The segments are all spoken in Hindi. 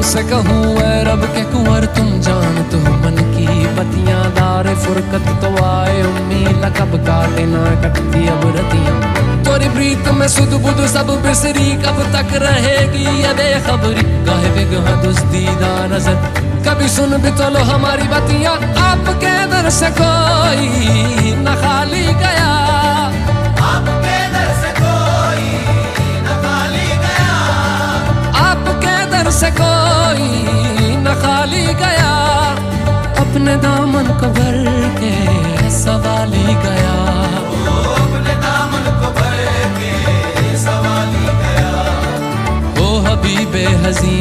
से कहूँ ऐ रब के कुंवर तुम जानते हो मन की बतियां, दार फुरकत तो आए उम्मीद कब काटे ना कटती अब रतियां। तोरी प्रीत में सुध बुध सब बिसरी, कब तक रहेगी ये बेखबरी, गाहे बेगहा दुस्तीदा नजर, कभी सुन भी तो लो हमारी बतियां। आपके दर से कोई न खाली गया, आपके दर से कोई न खाली गया, आपके दर से कोई न खाली गया, अपने दामन को भर के सवाली गया, अपने दामन को भर के सवाली गया। ओ हबीबे हज़ी,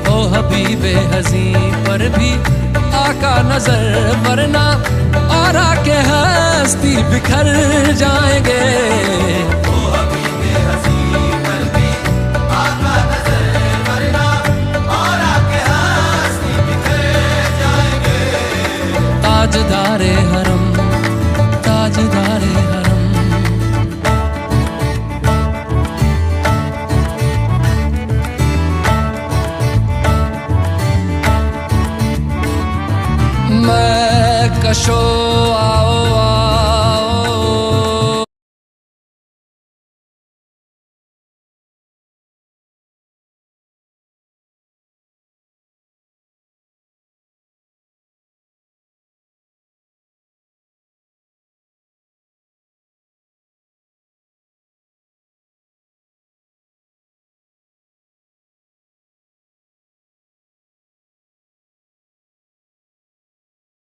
ओ हबीबे हज़ी, पर भी आका नजर वरना और आके हस्ती बिखर जा